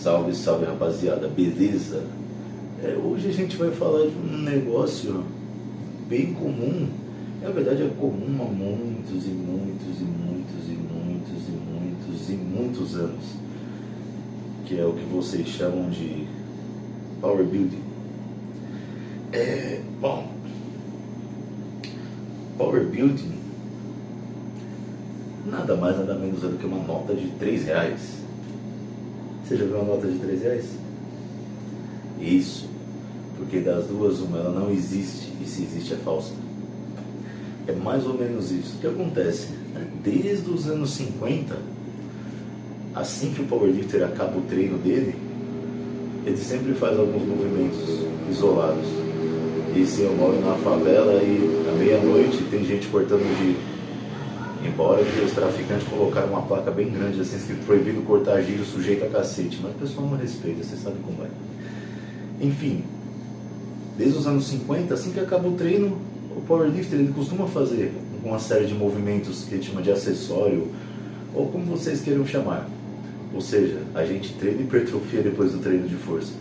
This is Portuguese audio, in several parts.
Salve, salve rapaziada, beleza? Hoje a gente vai falar de um negócio bem comum, na verdade é comum há muitos e muitos e muitos e muitos e muitos e muitos anos, que é o que vocês chamam de Power Building. Bom, Power Building nada mais nada menos do que uma nota de R$3. Você já viu uma nota de R$3? Isso, porque das duas uma, ela não existe, e se existe é falsa. É mais ou menos isso. O que acontece? Desde os anos 50, assim que o powerlifter acaba o treino dele, ele sempre faz alguns movimentos isolados. E se eu moro na favela e à meia-noite tem gente cortando giro. Embora que os traficantes colocaram uma placa bem grande assim, escrito proibido cortar giro, sujeito a cacete, mas o pessoal não respeita, você sabe como é. Enfim, desde os anos 50, assim que acaba o treino, o powerlifter ele costuma fazer uma série de movimentos que ele chama de acessório, ou como vocês queiram chamar. Ou seja, a gente treina e hipertrofia depois do treino de força.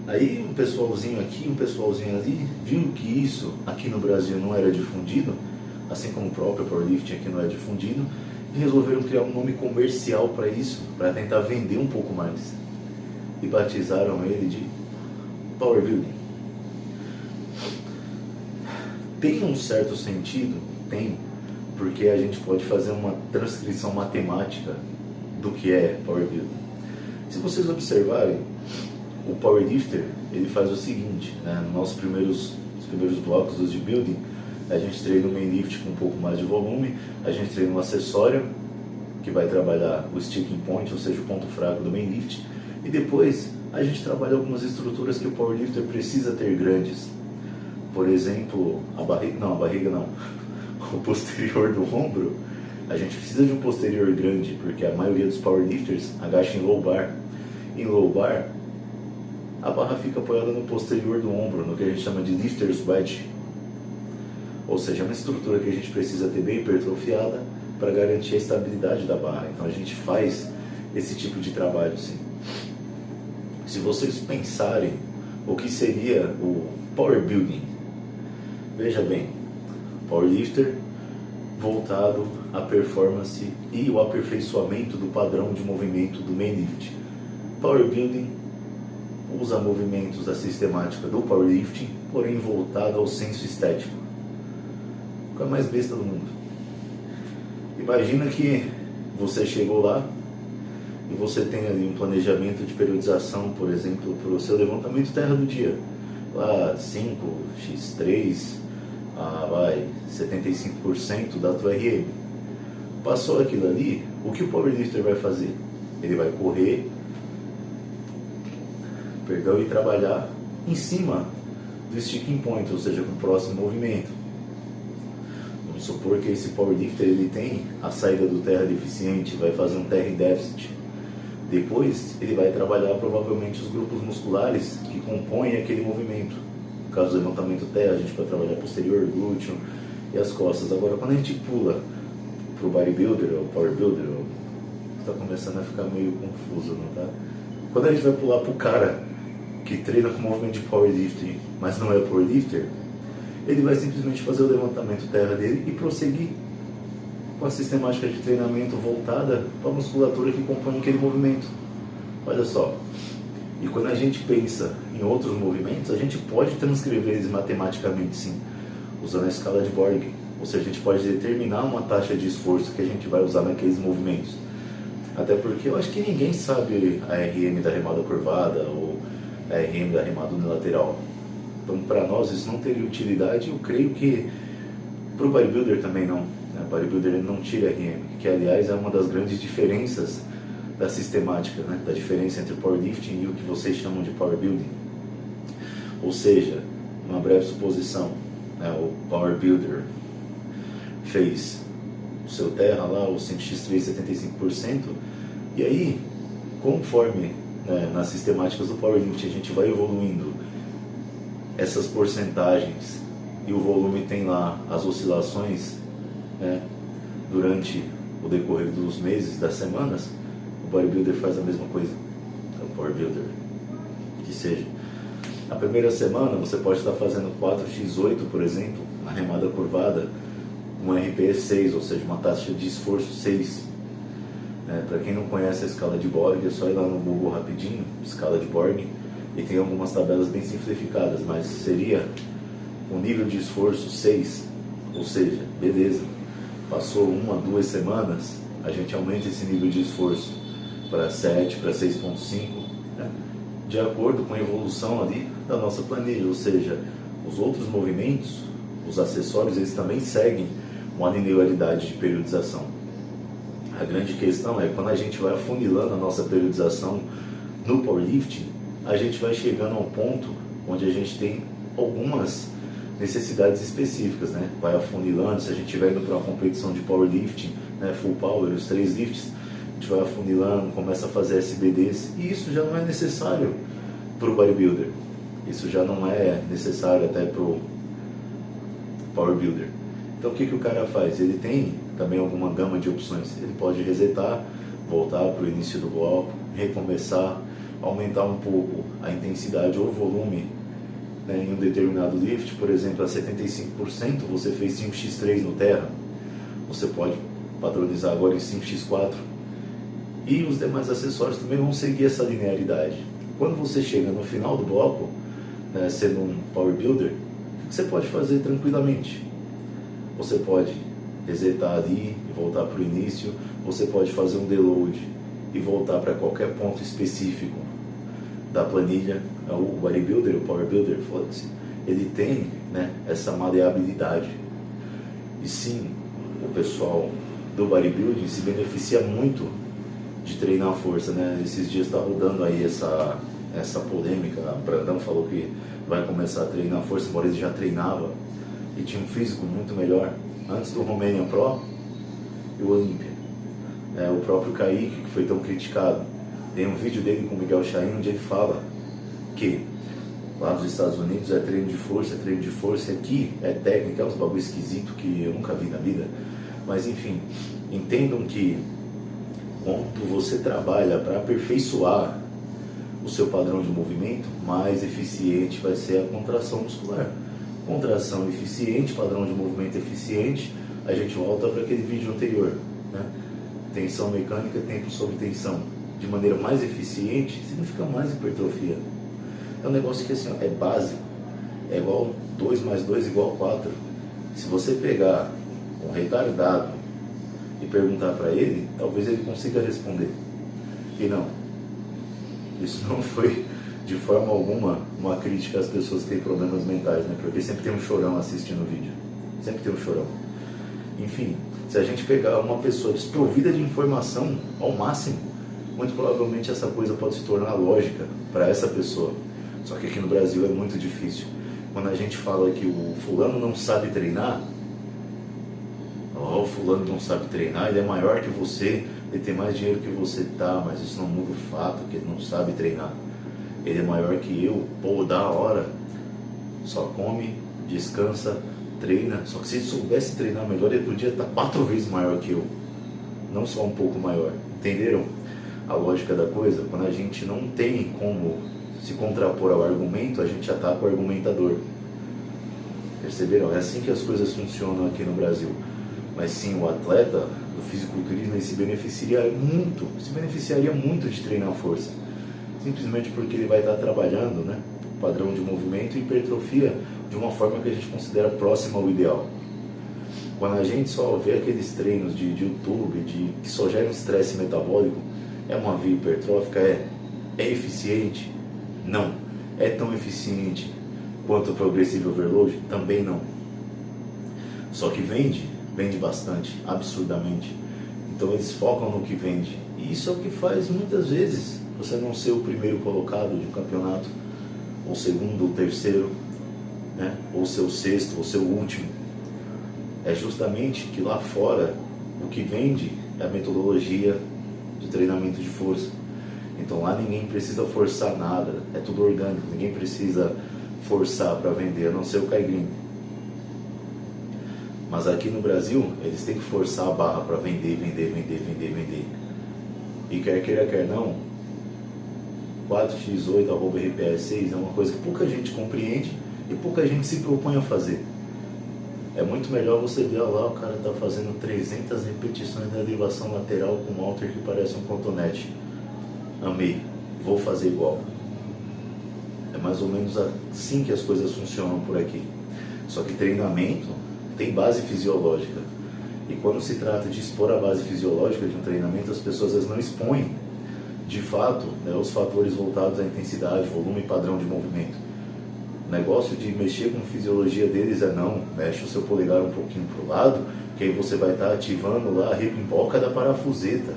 Aí um pessoalzinho aqui, um pessoalzinho ali, viu que isso aqui no Brasil não era difundido, assim como o próprio powerlifting aqui não é difundido, e resolveram criar um nome comercial para isso, para tentar vender um pouco mais. E batizaram ele de Power Building. Tem um certo sentido? Tem, porque a gente pode fazer uma transcrição matemática do que é Power Building. Se vocês observarem, o powerlifter ele faz o seguinte, né? Nos nossos primeiros blocos dos de building, a gente treina o main lift com um pouco mais de volume, a gente treina um acessório que vai trabalhar o sticking point, ou seja, o ponto fraco do main lift, e depois a gente trabalha algumas estruturas que o powerlifter precisa ter grandes. Por exemplo, a barriga não, o posterior do ombro, a gente precisa de um posterior grande, porque a maioria dos powerlifters agacha em low bar. Em low bar, a barra fica apoiada no posterior do ombro, no que a gente chama de lifter's wedge. Ou seja, é uma estrutura que a gente precisa ter bem hipertrofiada para garantir a estabilidade da barra. Então a gente faz esse tipo de trabalho sim. Se vocês pensarem o que seria o Power Building, veja bem, powerlifter voltado à performance e o aperfeiçoamento do padrão de movimento do main lift. Power Building usa movimentos da sistemática do powerlifting, porém voltado ao senso estético. É a mais besta do mundo. Imagina que você chegou lá e você tem ali um planejamento de periodização, por exemplo, para o seu levantamento terra do dia. Lá 5x3, 75% da tua RM. Passou aquilo ali, o que o powerlifter vai fazer? Ele vai correr, e trabalhar em cima do sticking point, ou seja, com o próximo movimento. Vamos supor que esse powerlifter ele tem a saída do terra deficiente, vai fazer um terra em déficit. Depois ele vai trabalhar provavelmente os grupos musculares que compõem aquele movimento. No caso do levantamento terra, a gente vai trabalhar posterior, glúteo e as costas. Agora, quando a gente pula para o bodybuilder ou power builder, está começando a ficar meio confuso, não tá? Quando a gente vai pular para o cara que treina com movimento de powerlifting, mas não é powerlifter, ele vai simplesmente fazer o levantamento terra dele e prosseguir com a sistemática de treinamento voltada para a musculatura que compõe aquele movimento. Olha só, e quando a gente pensa em outros movimentos, a gente pode transcrever eles matematicamente sim, usando a escala de Borg, ou seja, a gente pode determinar uma taxa de esforço que a gente vai usar naqueles movimentos. Até porque eu acho que ninguém sabe a RM da remada curvada ou a RM da remada unilateral. Então, para nós isso não teria utilidade. Eu creio que para o bodybuilder também não. O bodybuilder ele não tira RM, que aliás é uma das grandes diferenças da sistemática, né? Da diferença entre o powerlifting e o que vocês chamam de power building. Ou seja, uma breve suposição, né? O power builder fez o seu terra lá, o 5x3 75%, e aí, conforme nas sistemáticas do powerlifting a gente vai evoluindo essas porcentagens e o volume tem lá as oscilações, né, durante o decorrer dos meses, das semanas, o bodybuilder faz a mesma coisa, é o power builder. Que seja, na primeira semana você pode estar fazendo 4x8, por exemplo, na remada curvada, um RPE 6, ou seja, uma taxa de esforço 6. Para quem não conhece a escala de Borg, é só ir lá no Google rapidinho, escala de Borg, e tem algumas tabelas bem simplificadas, mas seria o nível de esforço 6, ou seja, beleza, passou 1 a 2 semanas, a gente aumenta esse nível de esforço para 7, para 6,5, né? De acordo com a evolução ali da nossa planilha, ou seja, os outros movimentos, os acessórios, eles também seguem uma linearidade de periodização. A grande questão é quando a gente vai afunilando a nossa periodização no powerlifting, a gente vai chegando a um ponto onde a gente tem algumas necessidades específicas, né? Vai afunilando, se a gente estiver indo para uma competição de powerlifting, né, full power, os 3 lifts, a gente vai afunilando, começa a fazer SBDs, e isso já não é necessário para o bodybuilder, isso já não é necessário até para o power builder. Então o que o cara faz? Ele tem também alguma gama de opções. Ele pode resetar, voltar para o início do bloco, recomeçar, aumentar um pouco a intensidade ou volume, né, em um determinado lift. Por exemplo, a 75% você fez 5x3 no terra, você pode padronizar agora em 5x4, e os demais acessórios também vão seguir essa linearidade. Quando você chega no final do bloco, né, sendo um power builder, o que você pode fazer tranquilamente? Você pode resetar ali e voltar para o início, você pode fazer um deload e voltar para qualquer ponto específico da planilha. O bodybuilder, o power builder, ele tem, né, essa maleabilidade. E sim, o pessoal do bodybuilding se beneficia muito de treinar a força, né? Esses dias está rodando aí essa polêmica. A Brandão falou que vai começar a treinar a força, embora ele já treinava e tinha um físico muito melhor antes do Romanian Pro e o Olympia. O próprio Kaique, que foi tão criticado, tem um vídeo dele com o Miguel Chain onde ele fala que lá nos Estados Unidos é treino de força, aqui é técnica, é uns bagulho esquisito que eu nunca vi na vida. Mas enfim, entendam que quanto você trabalha para aperfeiçoar o seu padrão de movimento, mais eficiente vai ser a contração muscular. Contração eficiente, padrão de movimento eficiente, a gente volta para aquele vídeo anterior, né? Tensão mecânica, tempo sob tensão. De maneira mais eficiente, significa mais hipertrofia. É um negócio que assim, é básico, é igual 2 mais 2 igual 4. Se você pegar um retardado e perguntar para ele, talvez ele consiga responder. E não, isso não foi de forma alguma uma crítica às pessoas que têm problemas mentais, né? Porque sempre tem um chorão assistindo o vídeo, sempre tem um chorão. Enfim, se a gente pegar uma pessoa desprovida de informação ao máximo, muito provavelmente essa coisa pode se tornar lógica para essa pessoa. Só que aqui no Brasil é muito difícil. Quando a gente fala que o fulano não sabe treinar, o fulano não sabe treinar, ele é maior que você, ele tem mais dinheiro que você, tá, mas isso não muda o fato que ele não sabe treinar. Ele é maior que eu, pô, da hora, só come, descansa, treina. Só que se ele soubesse treinar melhor, ele podia estar 4 vezes maior que eu, não só um pouco maior. Entenderam a lógica da coisa? Quando a gente não tem como se contrapor ao argumento, a gente ataca o argumentador. Perceberam? É assim que as coisas funcionam aqui no Brasil. Mas sim, o atleta do fisiculturismo ele se beneficiaria muito de treinar força, simplesmente porque ele vai estar trabalhando, né, o padrão de movimento e hipertrofia de uma forma que a gente considera próxima ao ideal. Quando a gente só vê aqueles treinos de YouTube que só geram estresse metabólico, é uma via hipertrófica? É eficiente? Não. É tão eficiente quanto o Progressive Overload? Também não. Só que vende bastante, absurdamente. Então eles focam no que vende. E isso é o que faz muitas vezes você não ser o primeiro colocado de um campeonato, ou segundo, ou terceiro, né? Ou seu sexto, ou seu último. É justamente que lá fora o que vende é a metodologia de treinamento de força. Então lá ninguém precisa forçar nada, é tudo orgânico, ninguém precisa forçar para vender, a não ser o Kai Greene. Mas aqui no Brasil, eles têm que forçar a barra para vender. E quer queira, quer não, 4x8 @RPS6 é uma coisa que pouca gente compreende e pouca gente se propõe a fazer. É muito melhor você ver lá, o cara está fazendo 300 repetições da derivação lateral com um halter que parece um cotonete. Amei, vou fazer igual. É mais ou menos assim que as coisas funcionam por aqui. Só que treinamento tem base fisiológica. E quando se trata de expor a base fisiológica de um treinamento, as pessoas não expõem, de fato, né, os fatores voltados à intensidade, volume e padrão de movimento. O negócio de mexer com a fisiologia deles é não, mexe o seu polegar um pouquinho para o lado, que aí você vai estar ativando lá a repimboca da parafuseta.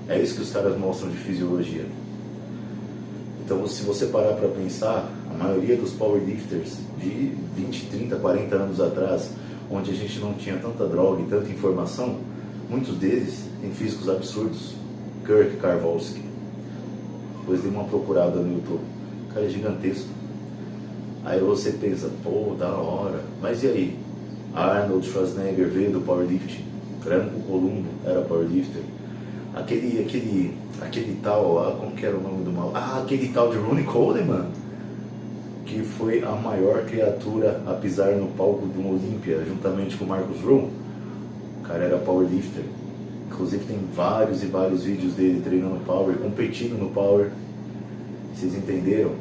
É isso que os caras mostram de fisiologia. Então, se você parar para pensar, a maioria dos powerlifters de 20, 30, 40 anos atrás, onde a gente não tinha tanta droga e tanta informação, muitos deles têm físicos absurdos. Kirk Karvolsky. Depois dei uma procurada no YouTube. O cara é gigantesco. Aí você pensa, pô, da hora. Mas e aí? Arnold Schwarzenegger veio do powerlifting. Franco Columbo era powerlifter. Aquele tal lá, como que era o nome do mal? Aquele tal de Ronnie Coleman, que foi a maior criatura a pisar no palco de um Olímpia, juntamente com o Marcus Rowe. O cara era powerlifter. Inclusive tem vários e vários vídeos dele treinando power, competindo no power. Vocês entenderam?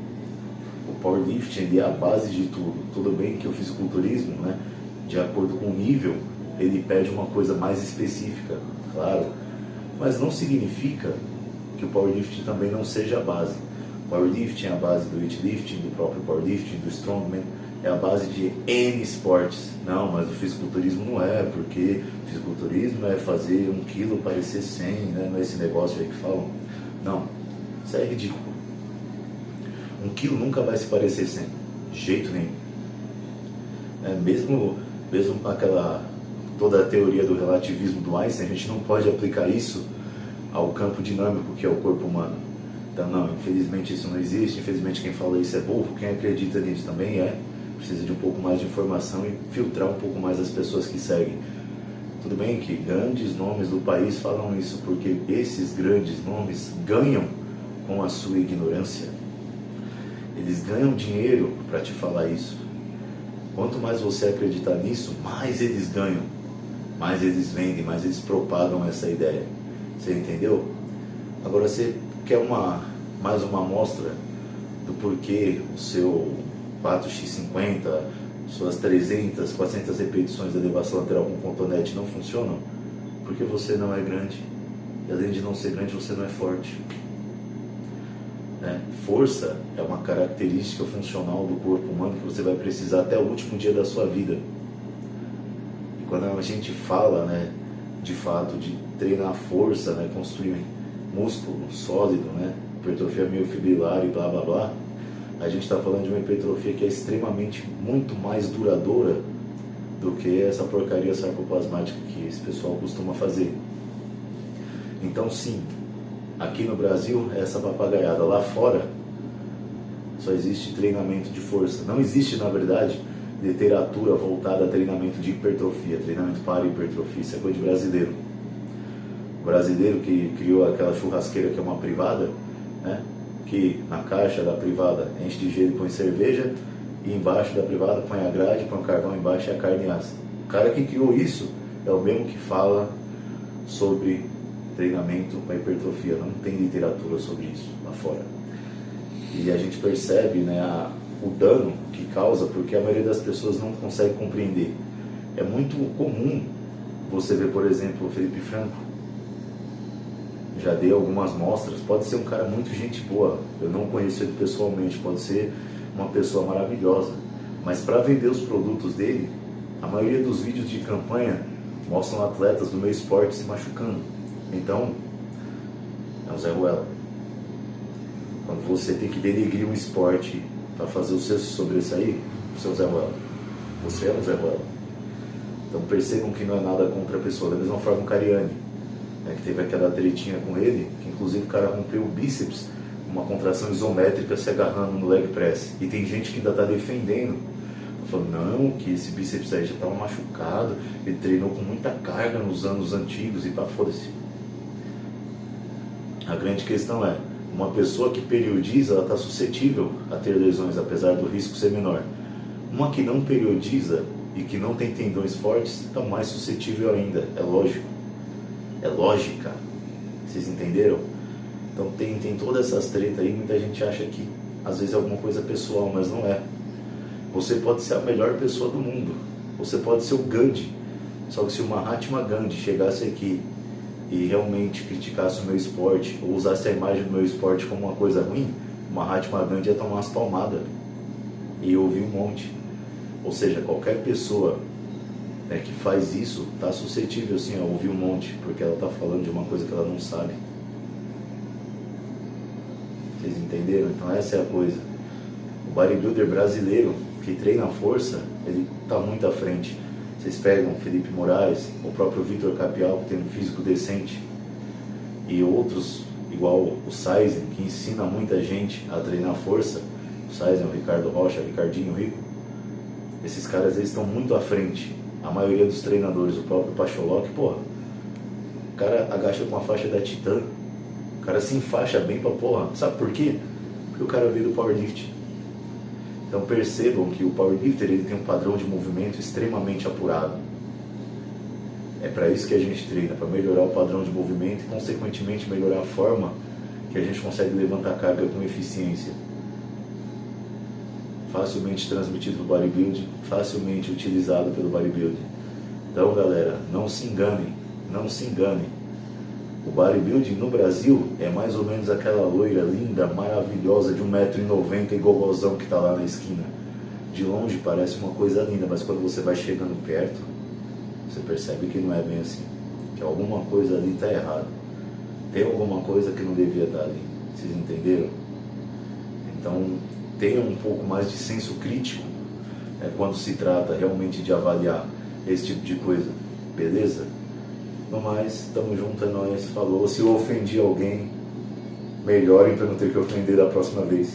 O powerlifting ele é a base de tudo. Tudo bem que o fisiculturismo, né, de acordo com o nível, ele pede uma coisa mais específica, claro. Mas não significa que o powerlifting também não seja a base. O powerlifting é a base do weightlifting, do próprio powerlifting, do strongman, é a base de N esportes. Não, mas o fisiculturismo não é, porque o fisiculturismo é fazer 1 quilo parecer 100, né? Não é esse negócio aí que falam. Não, isso é ridículo. 1 quilo nunca vai se parecer 100, de jeito nenhum. Mesmo toda a teoria do relativismo do Einstein, a gente não pode aplicar isso ao campo dinâmico que é o corpo humano. Então não, infelizmente isso não existe, infelizmente quem fala isso é burro, quem acredita nisso também precisa de um pouco mais de informação e filtrar um pouco mais as pessoas que seguem. Tudo bem que grandes nomes do país falam isso, porque esses grandes nomes ganham com a sua ignorância. Eles ganham dinheiro para te falar isso. Quanto mais você acreditar nisso, mais eles ganham, mais eles vendem, mais eles propagam essa ideia. Você entendeu? Agora você quer mais uma amostra do porquê o seu 4x50, suas 300, 400 repetições de elevação lateral com cotonete não funcionam? Porque você não é grande. E além de não ser grande, você não é forte. Força é uma característica funcional do corpo humano que você vai precisar até o último dia da sua vida. E quando a gente fala, de fato, de treinar força, construir músculo sólido, hipertrofia miofibrilar e blá blá blá, a gente está falando de uma hipertrofia que é extremamente muito mais duradoura do que essa porcaria sarcoplasmática que esse pessoal costuma fazer. Então sim, aqui no Brasil é essa papagaiada. Lá fora só existe treinamento de força. Não existe, na verdade, literatura voltada a treinamento de hipertrofia, treinamento para hipertrofia. Isso é coisa de brasileiro. O brasileiro que criou aquela churrasqueira que é uma privada, que na caixa da privada enche de gelo e põe cerveja, e embaixo da privada põe a grade, põe o carvão embaixo e a carne assa. O cara que criou isso é o mesmo que fala sobre treinamento para hipertrofia. Não tem literatura sobre isso lá fora. E a gente percebe o dano que causa, porque a maioria das pessoas não consegue compreender. É muito comum você ver, por exemplo, o Felipe Franco. Já dei algumas mostras. Pode ser um cara muito gente boa, eu não conheço ele pessoalmente, pode ser uma pessoa maravilhosa, mas para vender os produtos dele, a maioria dos vídeos de campanha mostram atletas do meio esporte se machucando. Então, é o Zé Ruela. Quando você tem que denegrir um esporte para fazer o seu se sobressair, você é o Zé Ruela. Você é o Zé Ruela. Então percebam que não é nada contra a pessoa. Da mesma forma o Cariani, que teve aquela tretinha com ele, que inclusive o cara rompeu o bíceps, uma contração isométrica se agarrando no leg press. E tem gente que ainda está defendendo, falando, não, que esse bíceps aí já estava machucado, ele treinou com muita carga nos anos antigos e pá, foda-se. A grande questão é, uma pessoa que periodiza, ela está suscetível a ter lesões, apesar do risco ser menor. Uma que não periodiza e que não tem tendões fortes, está mais suscetível ainda, é lógico. É lógica. Vocês entenderam? Então tem todas essas tretas aí, muita gente acha que às vezes é alguma coisa pessoal, mas não é. Você pode ser a melhor pessoa do mundo, você pode ser o Gandhi, só que se o Mahatma Gandhi chegasse aqui e realmente criticasse o meu esporte, ou usasse a imagem do meu esporte como uma coisa ruim, o Mahatma Gandhi ia tomar umas palmadas e eu ouvi um monte. Ou seja, qualquer pessoa que faz isso está suscetível sim a ouvir um monte, porque ela está falando de uma coisa que ela não sabe. Vocês entenderam? Então essa é a coisa. O bodybuilder brasileiro que treina força, ele está muito à frente. Vocês pegam o Felipe Moraes, o próprio Vitor Capial, que tem um físico decente, e outros, igual o Saizen, que ensina muita gente a treinar força. O Saizen, o Ricardo Rocha, o Ricardinho Rico. Esses caras, eles estão muito à frente. A maioria dos treinadores, o próprio Pacholok, porra, o cara agacha com a faixa da Titan, o cara se enfaixa bem pra porra. Sabe por quê? Porque o cara veio do powerlifting. Então percebam que o powerlifter, ele tem um padrão de movimento extremamente apurado. É para isso que a gente treina, para melhorar o padrão de movimento e consequentemente melhorar a forma que a gente consegue levantar carga com eficiência. Facilmente transmitido pelo bodybuilding, facilmente utilizado pelo bodybuilding. Então galera, não se enganem, não se enganem. O bodybuilding no Brasil é mais ou menos aquela loira linda, maravilhosa de 1,90 m e gogozão que está lá na esquina. De longe parece uma coisa linda, mas quando você vai chegando perto, você percebe que não é bem assim. Que alguma coisa ali está errada. Tem alguma coisa que não devia estar ali. Vocês entenderam? Então tenham um pouco mais de senso crítico quando se trata realmente de avaliar esse tipo de coisa. Beleza? No mais, tamo junto, é nóis, falou. Se eu ofendi alguém, melhorem para não ter que ofender da próxima vez.